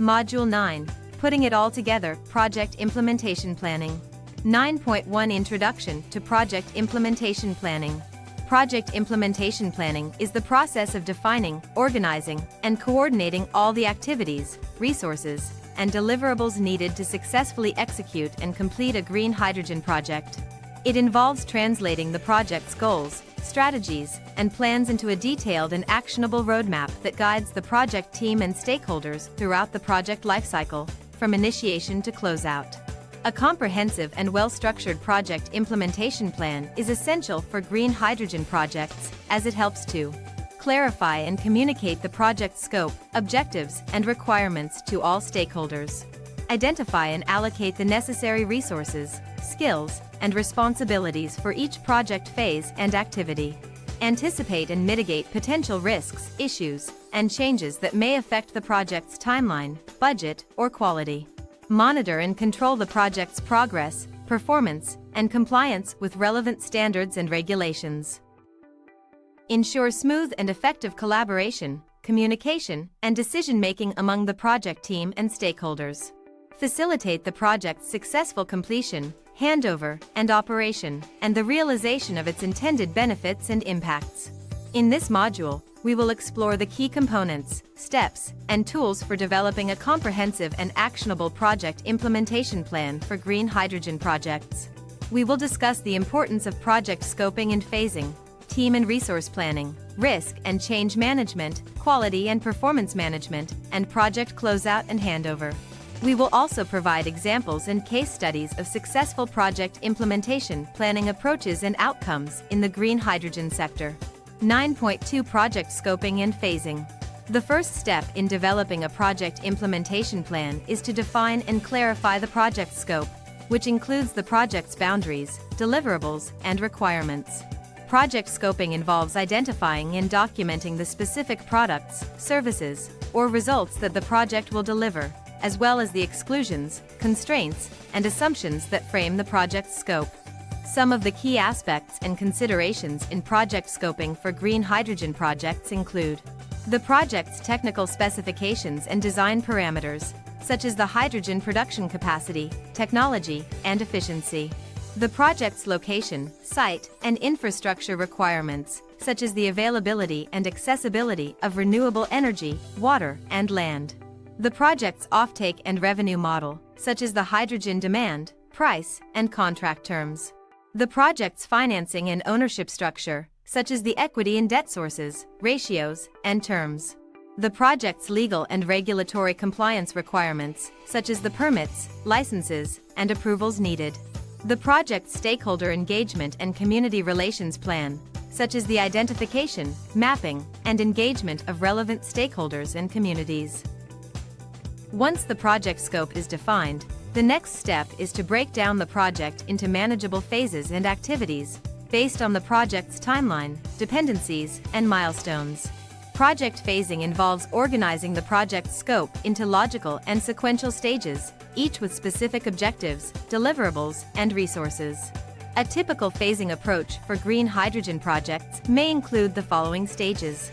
Module 9. Putting it all together, Project Implementation Planning. 9.1 Introduction to Project Implementation Planning. Project implementation planning is the process of defining, organizing, and coordinating all the activities, resources, and deliverables needed to successfully execute and complete a green hydrogen project. It involves translating the project's goals, strategies, and plans into a detailed and actionable roadmap that guides the project team and stakeholders throughout the project lifecycle, from initiation to closeout. A comprehensive and well-structured project implementation plan is essential for green hydrogen projects, as it helps to clarify and communicate the project's scope, objectives, and requirements to all stakeholders. Identify and allocate the necessary resources, skills, and responsibilities for each project phase and activity. Anticipate and mitigate potential risks, issues, and changes that may affect the project's timeline, budget, or quality. Monitor and control the project's progress, performance, and compliance with relevant standards and regulations. Ensure smooth and effective collaboration, communication, and decision-making among the project team and stakeholders. Facilitate the project's successful completion, handover, and operation, and the realization of its intended benefits and impacts. In this module, we will explore the key components, steps, and tools for developing a comprehensive and actionable project implementation plan for green hydrogen projects. We will discuss the importance of project scoping and phasing, team and resource planning, risk and change management, quality and performance management, and project closeout and handover. We will also provide examples and case studies of successful project implementation planning approaches and outcomes in the green hydrogen sector. 9.2 Project Scoping and Phasing. The first step in developing a project implementation plan is to define and clarify the project scope, which includes the project's boundaries, deliverables, and requirements. Project scoping involves identifying and documenting the specific products, services, or results that the project will deliver, as well as the exclusions, constraints, and assumptions that frame the project's scope. Some of the key aspects and considerations in project scoping for green hydrogen projects include the project's technical specifications and design parameters, such as the hydrogen production capacity, technology, and efficiency. The project's location, site, and infrastructure requirements, such as the availability and accessibility of renewable energy, water, and land. The project's offtake and revenue model, such as the hydrogen demand, price, and contract terms. The project's financing and ownership structure, such as the equity and debt sources, ratios, and terms. The project's legal and regulatory compliance requirements, such as the permits, licenses, and approvals needed. The project's stakeholder engagement and community relations plan, such as the identification, mapping, and engagement of relevant stakeholders and communities. Once the project scope is defined, the next step is to break down the project into manageable phases and activities, based on the project's timeline, dependencies, and milestones. Project phasing involves organizing the project's scope into logical and sequential stages, each with specific objectives, deliverables, and resources. A typical phasing approach for green hydrogen projects may include the following stages.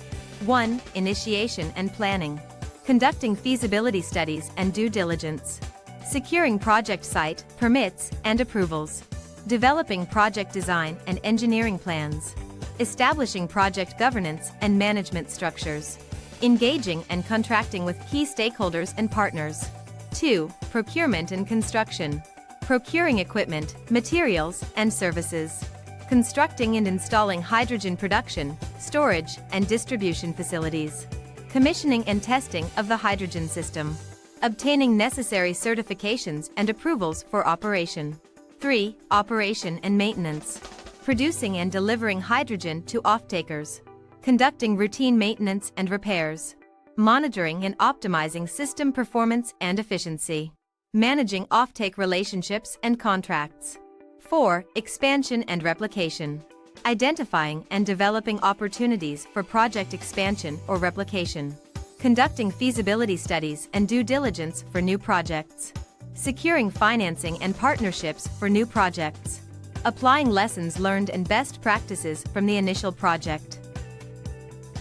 1. Initiation and planning. Conducting feasibility studies and due diligence. Securing project site, permits, and approvals. Developing project design and engineering plans. Establishing project governance and management structures. Engaging and contracting with key stakeholders and partners. 2. Procurement and construction. Procuring equipment, materials, and services. Constructing and installing hydrogen production, storage, and distribution facilities. Commissioning and testing of the hydrogen system. Obtaining necessary certifications and approvals for operation. 3. Operation and maintenance. Producing and delivering hydrogen to off-takers. Conducting routine maintenance and repairs. Monitoring and optimizing system performance and efficiency. Managing offtake relationships and contracts. 4. Expansion and replication. Identifying and developing opportunities for project expansion or replication. Conducting feasibility studies and due diligence for new projects. Securing financing and partnerships for new projects. Applying lessons learned and best practices from the initial project.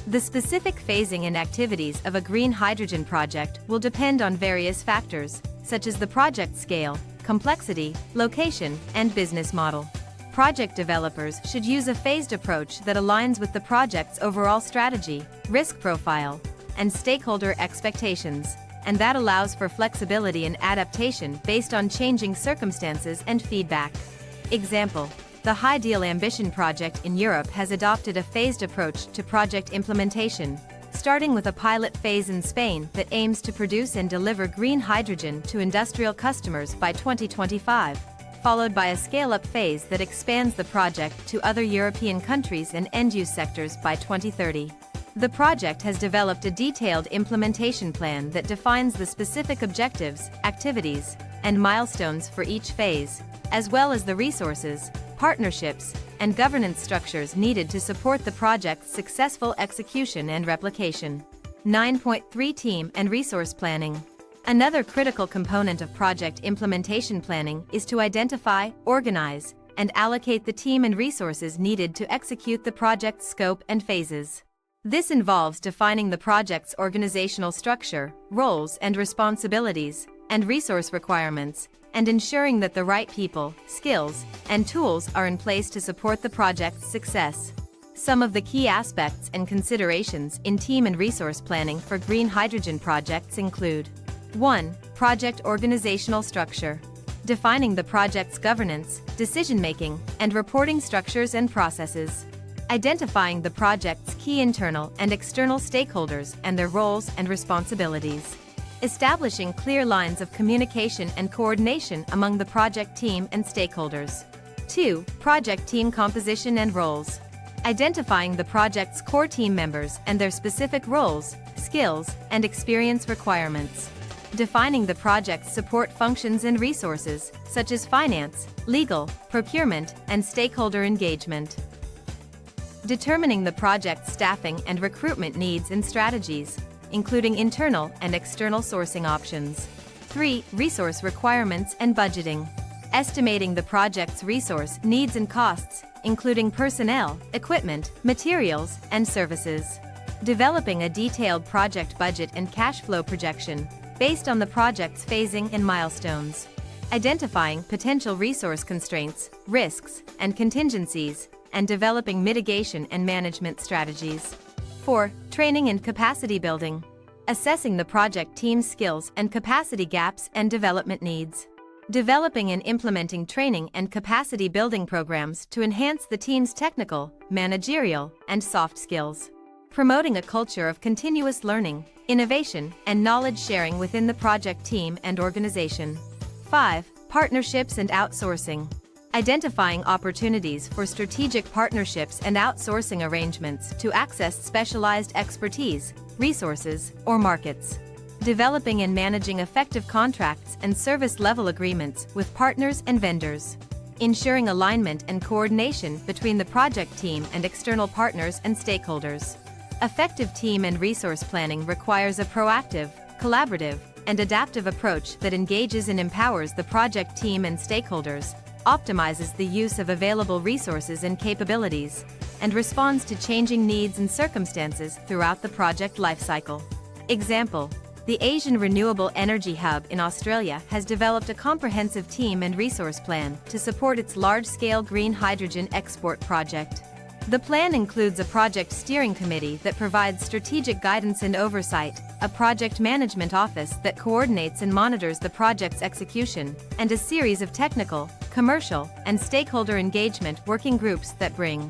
The specific phasing and activities of a green hydrogen project will depend on various factors, such as the project scale, complexity, location, and business model. Project developers should use a phased approach that aligns with the project's overall strategy, risk profile, and stakeholder expectations, and that allows for flexibility and adaptation based on changing circumstances and feedback. Example: the High Deal Ambition project in Europe has adopted a phased approach to project implementation, starting with a pilot phase in Spain that aims to produce and deliver green hydrogen to industrial customers by 2025, followed by a scale-up phase that expands the project to other European countries and end-use sectors by 2030. The project has developed a detailed implementation plan that defines the specific objectives, activities, and milestones for each phase, as well as the resources, partnerships, and governance structures needed to support the project's successful execution and replication. 9.3 Team and resource planning. Another critical component of project implementation planning is to identify, organize, and allocate the team and resources needed to execute the project's scope and phases. This involves defining the project's organizational structure, roles and responsibilities, and resource requirements, and ensuring that the right people, skills, and tools are in place to support the project's success. Some of the key aspects and considerations in team and resource planning for green hydrogen projects include: 1. Project organizational structure. Defining the project's governance, decision-making, and reporting structures and processes. Identifying the project's key internal and external stakeholders and their roles and responsibilities. Establishing clear lines of communication and coordination among the project team and stakeholders. 2. Project team composition and roles. Identifying the project's core team members and their specific roles, skills, and experience requirements. Defining the project's support functions and resources, such as finance, legal, procurement, and stakeholder engagement. Determining the project's staffing and recruitment needs and strategies, including internal and external sourcing options. 3. Resource requirements and budgeting. Estimating the project's resource needs and costs, including personnel, equipment, materials, and services. Developing a detailed project budget and cash flow projection, based on the project's phasing and milestones. Identifying potential resource constraints, risks, and contingencies, and developing mitigation and management strategies. 4. Training and capacity building. Assessing the project team's skills and capacity gaps and development needs. Developing and implementing training and capacity building programs to enhance the team's technical, managerial, and soft skills. Promoting a culture of continuous learning, innovation, and knowledge sharing within the project team and organization. 5. Partnerships and outsourcing. Identifying opportunities for strategic partnerships and outsourcing arrangements to access specialized expertise, resources, or markets. Developing and managing effective contracts and service-level agreements with partners and vendors. Ensuring alignment and coordination between the project team and external partners and stakeholders. Effective team and resource planning requires a proactive, collaborative, and adaptive approach that engages and empowers the project team and stakeholders, optimizes the use of available resources and capabilities, and responds to changing needs and circumstances throughout the project lifecycle. Example: the Asian Renewable Energy Hub in Australia has developed a comprehensive team and resource plan to support its large-scale green hydrogen export project. The plan includes a project steering committee that provides strategic guidance and oversight, a project management office that coordinates and monitors the project's execution, and a series of technical, commercial, and stakeholder engagement working groups that bring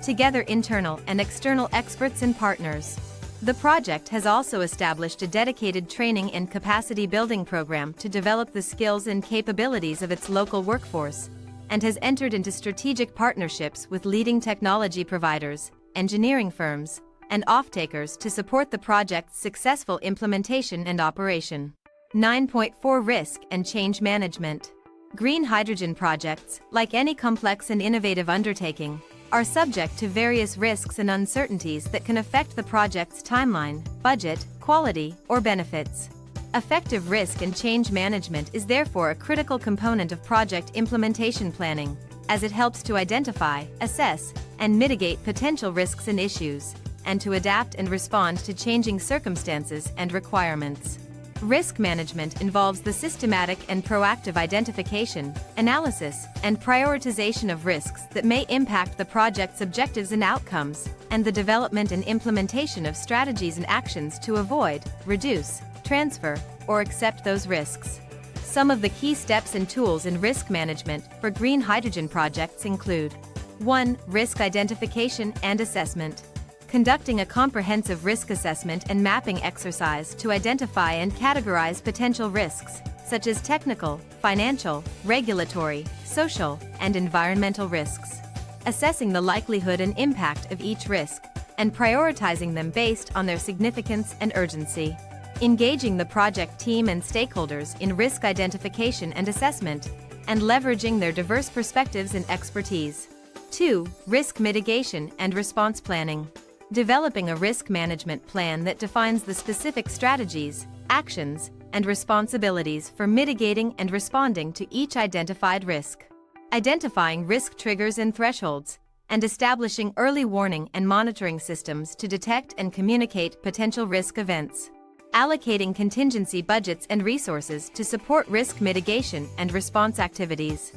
together internal and external experts and partners. The project has also established a dedicated training and capacity building program to develop the skills and capabilities of its local workforce, and has entered into strategic partnerships with leading technology providers, engineering firms, and off-takers to support the project's successful implementation and operation. 9.4 Risk and change management. Green hydrogen projects, like any complex and innovative undertaking, are subject to various risks and uncertainties that can affect the project's timeline, budget, quality, or benefits. Effective risk and change management is therefore a critical component of project implementation planning, as it helps to identify, assess, and mitigate potential risks and issues, and to adapt and respond to changing circumstances and requirements. Risk management involves the systematic and proactive identification, analysis, and prioritization of risks that may impact the project's objectives and outcomes, and the development and implementation of strategies and actions to avoid, reduce, transfer, or accept those risks. Some of the key steps and tools in risk management for green hydrogen projects include: 1. Risk identification and assessment. Conducting a comprehensive risk assessment and mapping exercise to identify and categorize potential risks, such as technical, financial, regulatory, social, and environmental risks. Assessing the likelihood and impact of each risk, and prioritizing them based on their significance and urgency. Engaging the project team and stakeholders in risk identification and assessment, and leveraging their diverse perspectives and expertise. 2. Risk mitigation and response planning. Developing a risk management plan that defines the specific strategies, actions, and responsibilities for mitigating and responding to each identified risk. Identifying risk triggers and thresholds, and establishing early warning and monitoring systems to detect and communicate potential risk events. Allocating contingency budgets and resources to support risk mitigation and response activities.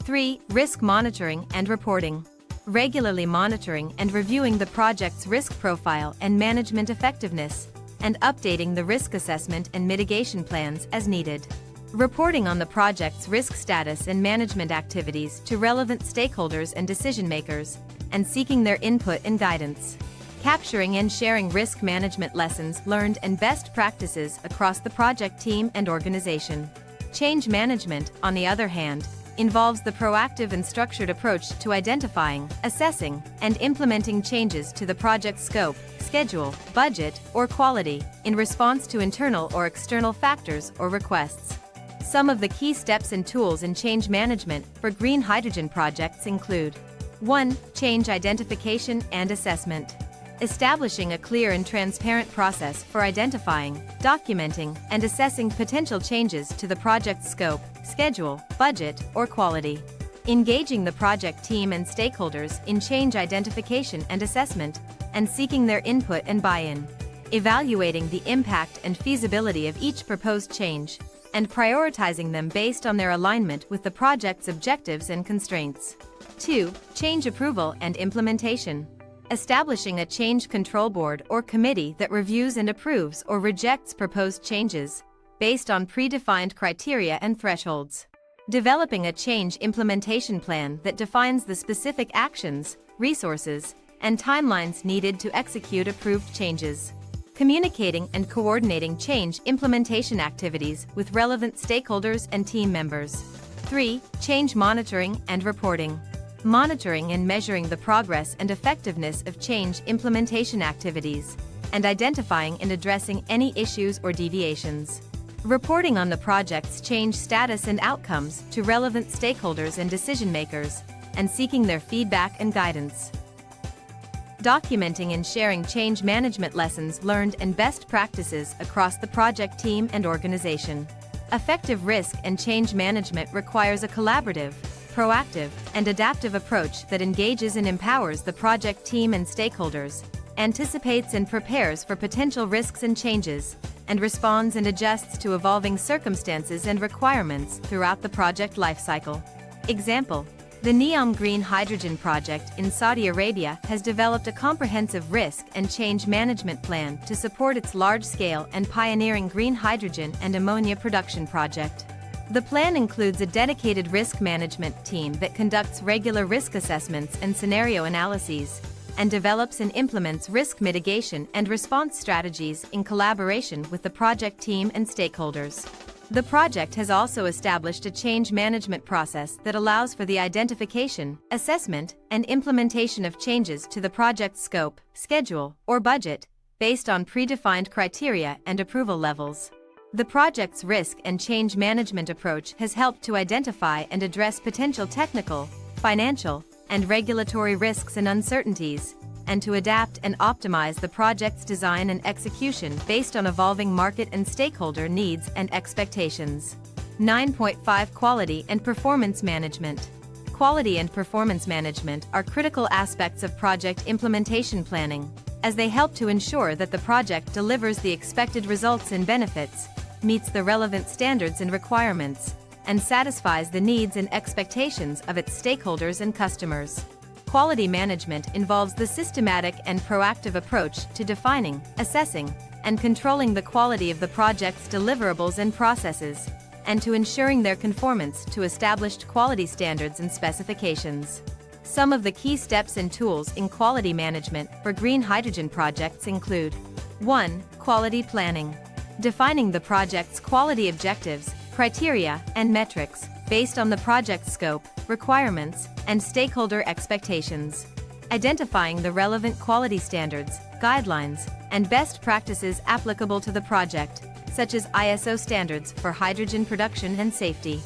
3. Risk monitoring and reporting. Regularly monitoring and reviewing the project's risk profile and management effectiveness, and updating the risk assessment and mitigation plans as needed. Reporting on the project's risk status and management activities to relevant stakeholders and decision-makers, and seeking their input and guidance. Capturing and sharing risk management lessons learned and best practices across the project team and organization. Change management, on the other hand, involves the proactive and structured approach to identifying, assessing, and implementing changes to the project scope, schedule, budget, or quality, in response to internal or external factors or requests. Some of the key steps and tools in change management for green hydrogen projects include: 1. Change identification and assessment. Establishing a clear and transparent process for identifying, documenting, and assessing potential changes to the project's scope, schedule, budget, or quality. Engaging the project team and stakeholders in change identification and assessment, and seeking their input and buy-in. Evaluating the impact and feasibility of each proposed change, and prioritizing them based on their alignment with the project's objectives and constraints. 2. Change approval and implementation. Establishing a change control board or committee that reviews and approves or rejects proposed changes, based on predefined criteria and thresholds. Developing a change implementation plan that defines the specific actions, resources, and timelines needed to execute approved changes. Communicating and coordinating change implementation activities with relevant stakeholders and team members. 3. Change monitoring and reporting. Monitoring and measuring the progress and effectiveness of change implementation activities, and identifying and addressing any issues or deviations. Reporting on the project's change status and outcomes to relevant stakeholders and decision-makers, and seeking their feedback and guidance. Documenting and sharing change management lessons learned and best practices across the project team and organization. Effective risk and change management requires a collaborative, proactive, and adaptive approach that engages and empowers the project team and stakeholders, anticipates and prepares for potential risks and changes, and responds and adjusts to evolving circumstances and requirements throughout the project lifecycle. Example: the NEOM Green Hydrogen Project in Saudi Arabia has developed a comprehensive risk and change management plan to support its large-scale and pioneering green hydrogen and ammonia production project. The plan includes a dedicated risk management team that conducts regular risk assessments and scenario analyses, and develops and implements risk mitigation and response strategies in collaboration with the project team and stakeholders. The project has also established a change management process that allows for the identification, assessment, and implementation of changes to the project's scope, schedule, or budget, based on predefined criteria and approval levels. The project's risk and change management approach has helped to identify and address potential technical, financial, and regulatory risks and uncertainties, and to adapt and optimize the project's design and execution based on evolving market and stakeholder needs and expectations. 9.5 Quality and performance management. Quality and performance management are critical aspects of project implementation planning, as they help to ensure that the project delivers the expected results and benefits, meets the relevant standards and requirements, and satisfies the needs and expectations of its stakeholders and customers. Quality management involves the systematic and proactive approach to defining, assessing, and controlling the quality of the project's deliverables and processes, and to ensuring their conformance to established quality standards and specifications. Some of the key steps and tools in quality management for green hydrogen projects include: 1. Quality planning. Defining the project's quality objectives, criteria, and metrics, based on the project's scope, requirements, and stakeholder expectations. Identifying the relevant quality standards, guidelines, and best practices applicable to the project, such as ISO standards for hydrogen production and safety.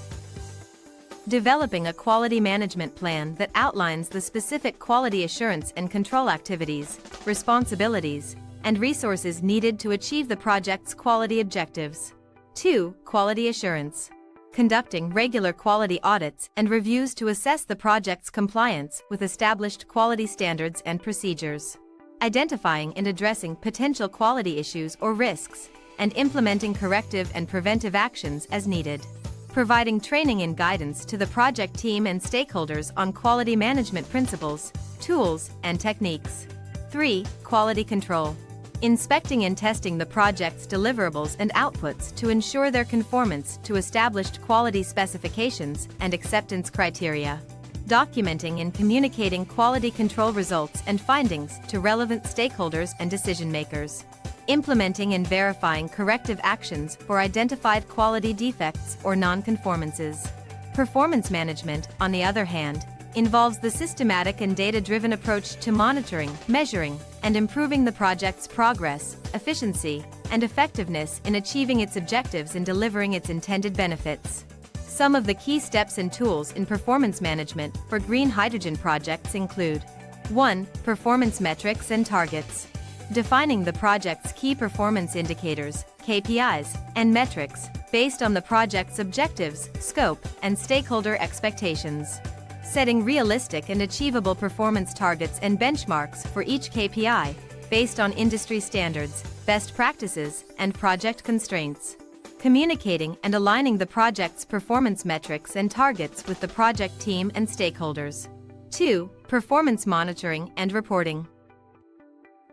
Developing a quality management plan that outlines the specific quality assurance and control activities, responsibilities, and resources needed to achieve the project's quality objectives. 2. Quality assurance. Conducting regular quality audits and reviews to assess the project's compliance with established quality standards and procedures. Identifying and addressing potential quality issues or risks, and implementing corrective and preventive actions as needed. Providing training and guidance to the project team and stakeholders on quality management principles, tools, and techniques. 3. Quality control. Inspecting and testing the project's deliverables and outputs to ensure their conformance to established quality specifications and acceptance criteria. Documenting and communicating quality control results and findings to relevant stakeholders and decision-makers. Implementing and verifying corrective actions for identified quality defects or non-conformances. Performance management, on the other hand, involves the systematic and data-driven approach to monitoring, measuring, and improving the project's progress, efficiency, and effectiveness in achieving its objectives and delivering its intended benefits. Some of the key steps and tools in performance management for green hydrogen projects include: 1. Performance metrics and targets. Defining the project's key performance indicators, KPIs, and metrics, based on the project's objectives, scope, and stakeholder expectations. Setting realistic and achievable performance targets and benchmarks for each KPI, based on industry standards, best practices, and project constraints. Communicating and aligning the project's performance metrics and targets with the project team and stakeholders. 2. Performance monitoring and reporting.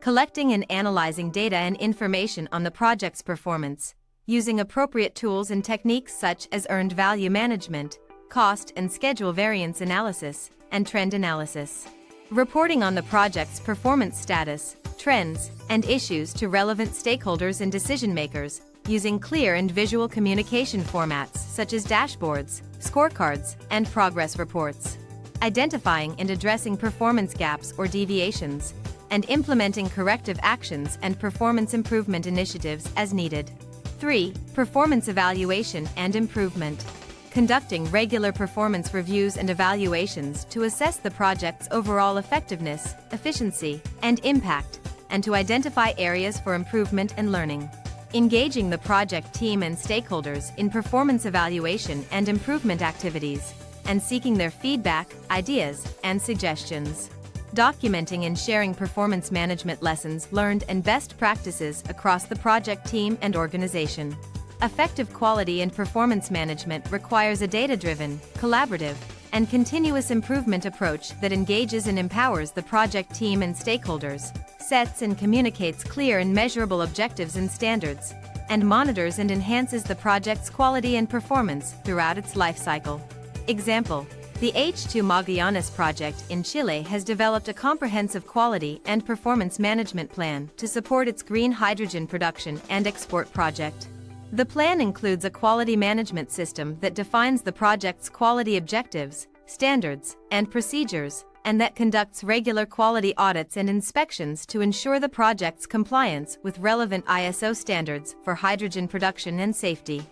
Collecting and analyzing data and information on the project's performance, using appropriate tools and techniques such as earned value management, cost and schedule variance analysis, and trend analysis. Reporting on the project's performance status, trends, and issues to relevant stakeholders and decision-makers, using clear and visual communication formats such as dashboards, scorecards, and progress reports. Identifying and addressing performance gaps or deviations, and implementing corrective actions and performance improvement initiatives as needed. 3. Performance evaluation and improvement. Conducting regular performance reviews and evaluations to assess the project's overall effectiveness, efficiency, and impact, and to identify areas for improvement and learning. Engaging the project team and stakeholders in performance evaluation and improvement activities, and seeking their feedback, ideas, and suggestions. Documenting and sharing performance management lessons learned and best practices across the project team and organization. Effective quality and performance management requires a data-driven, collaborative, and continuous improvement approach that engages and empowers the project team and stakeholders, sets and communicates clear and measurable objectives and standards, and monitors and enhances the project's quality and performance throughout its life cycle. Example: the H2 Magallanes project in Chile has developed a comprehensive quality and performance management plan to support its green hydrogen production and export project. The plan includes a quality management system that defines the project's quality objectives, standards, and procedures, and that conducts regular quality audits and inspections to ensure the project's compliance with relevant ISO standards for hydrogen production and safety.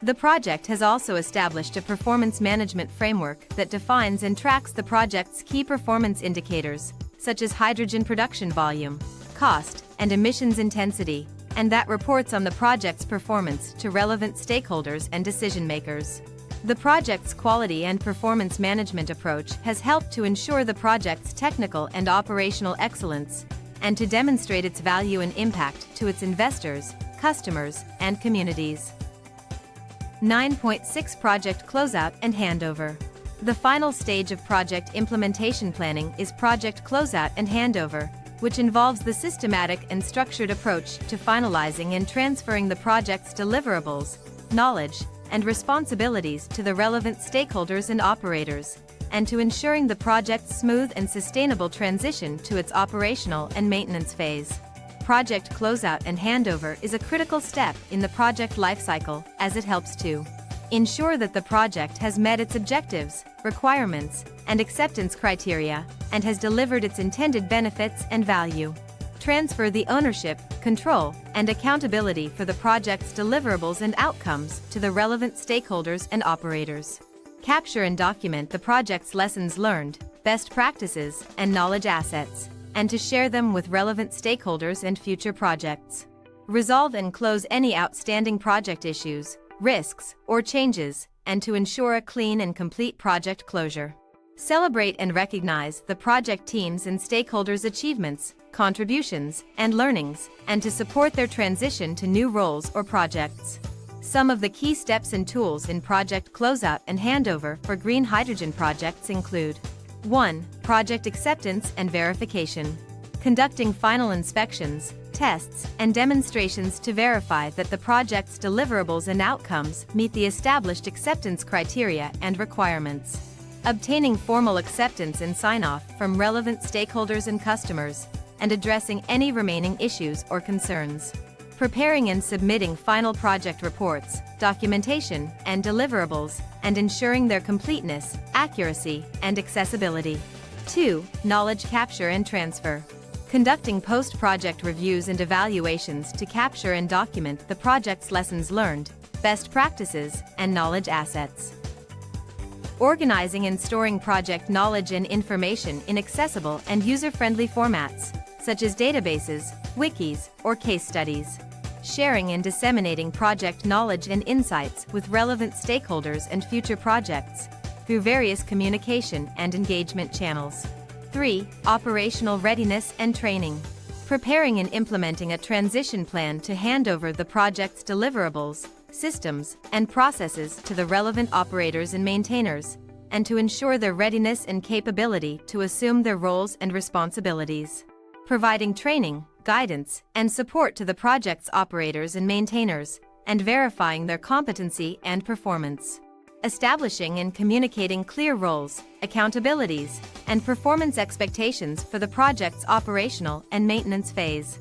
The project has also established a performance management framework that defines and tracks the project's key performance indicators, such as hydrogen production volume, cost, and emissions intensity, and that reports on the project's performance to relevant stakeholders and decision-makers. The project's quality and performance management approach has helped to ensure the project's technical and operational excellence, and to demonstrate its value and impact to its investors, customers, and communities. 9.6 Project Closeout and Handover. The final stage of project implementation planning is project closeout and handover, which involves the systematic and structured approach to finalizing and transferring the project's deliverables, knowledge, and responsibilities to the relevant stakeholders and operators, and to ensuring the project's smooth and sustainable transition to its operational and maintenance phase. Project closeout and handover is a critical step in the project lifecycle, as it helps to ensure that the project has met its objectives, requirements, and acceptance criteria, and has delivered its intended benefits and value. Transfer the ownership, control, and accountability for the project's deliverables and outcomes to the relevant stakeholders and operators. Capture and document the project's lessons learned, best practices, and knowledge assets, and to share them with relevant stakeholders and future projects. Resolve and close any outstanding project issues, risks, or changes, and to ensure a clean and complete project closure. Celebrate and recognize the project teams and stakeholders' achievements, contributions, and learnings, and to support their transition to new roles or projects. Some of the key steps and tools in project closeout and handover for green hydrogen projects include: 1. Project acceptance and verification. Conducting final inspections, tests, and demonstrations to verify that the project's deliverables and outcomes meet the established acceptance criteria and requirements. Obtaining formal acceptance and sign-off from relevant stakeholders and customers, and addressing any remaining issues or concerns. Preparing and submitting final project reports, documentation, and deliverables, and ensuring their completeness, accuracy, and accessibility. 2. Knowledge capture and transfer. Conducting post-project reviews and evaluations to capture and document the project's lessons learned, best practices, and knowledge assets. Organizing and storing project knowledge and information in accessible and user-friendly formats, such as databases, wikis, or case studies. Sharing and disseminating project knowledge and insights with relevant stakeholders and future projects, through various communication and engagement channels. 3. Operational readiness and training. Preparing and implementing a transition plan to hand over the project's deliverables, systems, and processes to the relevant operators and maintainers, and to ensure their readiness and capability to assume their roles and responsibilities. Providing training, guidance, and support to the project's operators and maintainers, and verifying their competency and performance. Establishing and communicating clear roles, accountabilities, and performance expectations for the project's operational and maintenance phase.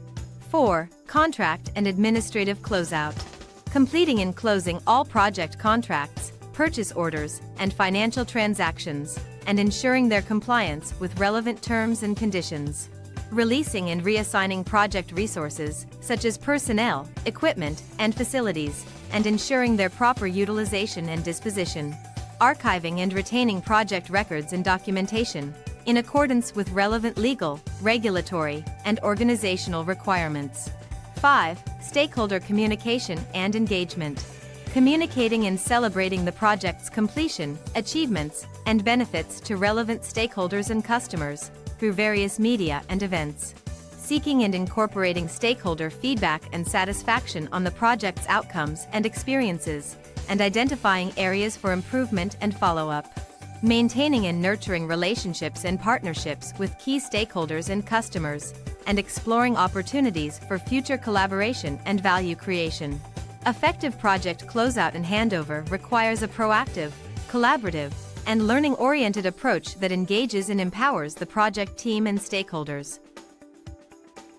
4. Contract and administrative closeout. Completing and closing all project contracts, purchase orders, and financial transactions, and ensuring their compliance with relevant terms and conditions. Releasing and reassigning project resources, such as personnel, equipment, and facilities, and ensuring their proper utilization and disposition. Archiving and retaining project records and documentation, in accordance with relevant legal, regulatory, and organizational requirements. 5. Stakeholder communication and engagement. Communicating and celebrating the project's completion, achievements, and benefits to relevant stakeholders and customers, through various media and events. Seeking and incorporating stakeholder feedback and satisfaction on the project's outcomes and experiences, and identifying areas for improvement and follow-up. Maintaining and nurturing relationships and partnerships with key stakeholders and customers, and exploring opportunities for future collaboration and value creation. Effective project closeout and handover requires a proactive, collaborative, and learning-oriented approach that engages and empowers the project team and stakeholders.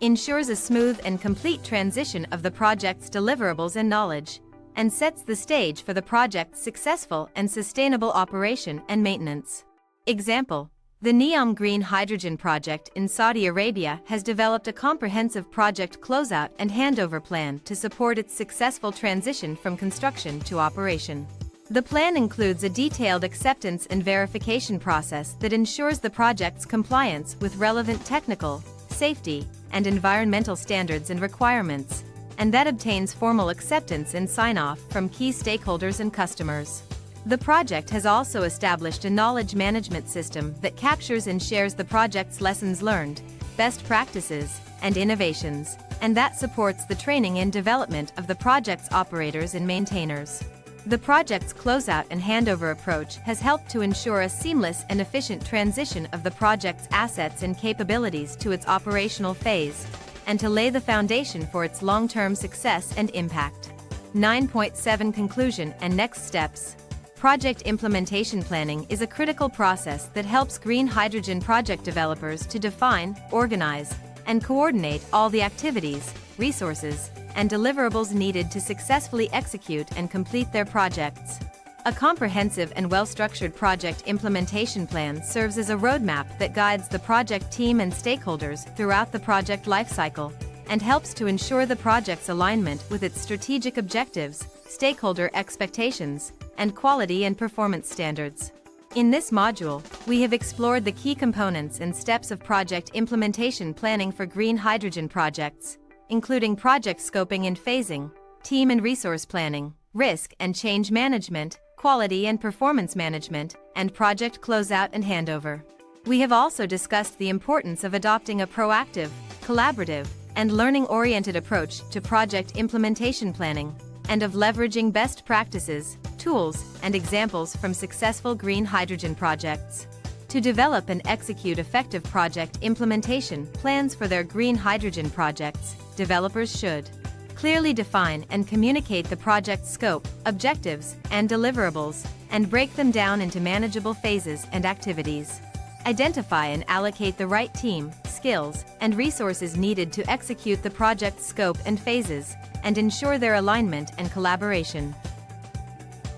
Ensures a smooth and complete transition of the project's deliverables and knowledge, and sets the stage for the project's successful and sustainable operation and maintenance. Example: the NEOM Green Hydrogen project in Saudi Arabia has developed a comprehensive project closeout and handover plan to support its successful transition from construction to operation. The plan includes a detailed acceptance and verification process that ensures the project's compliance with relevant technical, safety, and environmental standards and requirements, and that obtains formal acceptance and sign-off from key stakeholders and customers. The project has also established a knowledge management system that captures and shares the project's lessons learned, best practices, and innovations, and that supports the training and development of the project's operators and maintainers. The project's closeout and handover approach has helped to ensure a seamless and efficient transition of the project's assets and capabilities to its operational phase, and to lay the foundation for its long-term success and impact. 9.7 Conclusion and Next Steps. Project implementation planning is a critical process that helps green hydrogen project developers to define, organize, and coordinate all the activities, resources, and deliverables needed to successfully execute and complete their projects. A comprehensive and well-structured project implementation plan serves as a roadmap that guides the project team and stakeholders throughout the project lifecycle, and helps to ensure the project's alignment with its strategic objectives, stakeholder expectations, and quality and performance standards. In this module, we have explored the key components and steps of project implementation planning for green hydrogen projects, including project scoping and phasing, team and resource planning, risk and change management, quality and performance management, and project closeout and handover. We have also discussed the importance of adopting a proactive, collaborative, and learning-oriented approach to project implementation planning, and of leveraging best practices, tools, and examples from successful green hydrogen projects. To develop and execute effective project implementation plans for their green hydrogen projects, developers should clearly define and communicate the project scope, objectives, and deliverables, and break them down into manageable phases and activities. Identify and allocate the right team, skills, and resources needed to execute the project's scope and phases, and ensure their alignment and collaboration.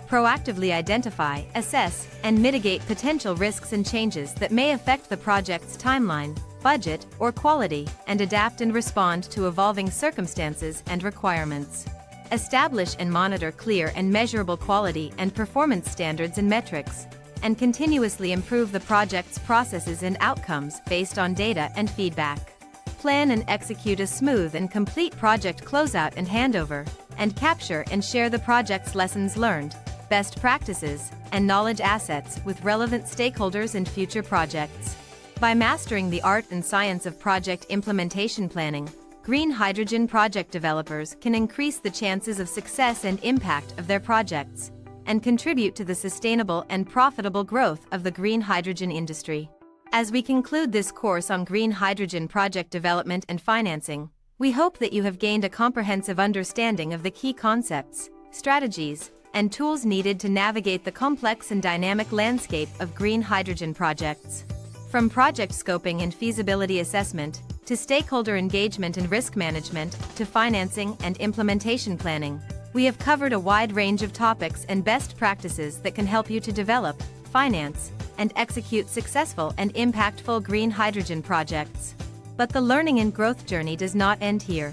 Proactively identify, assess, and mitigate potential risks and changes that may affect the project's timeline, budget, or quality, and adapt and respond to evolving circumstances and requirements. Establish and monitor clear and measurable quality and performance standards and metrics, and continuously improve the project's processes and outcomes based on data and feedback. Plan and execute a smooth and complete project closeout and handover, and capture and share the project's lessons learned, best practices, and knowledge assets with relevant stakeholders in future projects. By mastering the art and science of project implementation planning, green hydrogen project developers can increase the chances of success and impact of their projects, and contribute to the sustainable and profitable growth of the green hydrogen industry. As we conclude this course on green hydrogen project development and financing, we hope that you have gained a comprehensive understanding of the key concepts, strategies, and tools needed to navigate the complex and dynamic landscape of green hydrogen projects. From project scoping and feasibility assessment, to stakeholder engagement and risk management, to financing and implementation planning, we have covered a wide range of topics and best practices that can help you to develop, finance, and execute successful and impactful green hydrogen projects. But the learning and growth journey does not end here.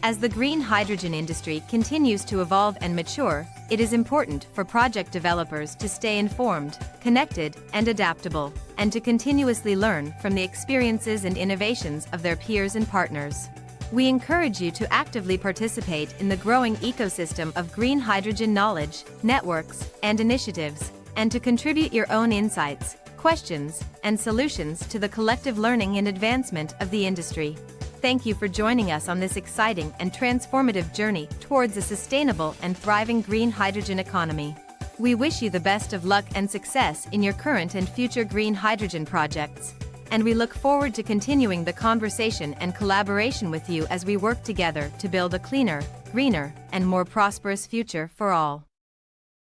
As the green hydrogen industry continues to evolve and mature, it is important for project developers to stay informed, connected, and adaptable, and to continuously learn from the experiences and innovations of their peers and partners. We encourage you to actively participate in the growing ecosystem of green hydrogen knowledge, networks, and initiatives, and to contribute your own insights, questions, and solutions to the collective learning and advancement of the industry. Thank you for joining us on this exciting and transformative journey towards a sustainable and thriving green hydrogen economy. We wish you the best of luck and success in your current and future green hydrogen projects, and we look forward to continuing the conversation and collaboration with you as we work together to build a cleaner, greener, and more prosperous future for all.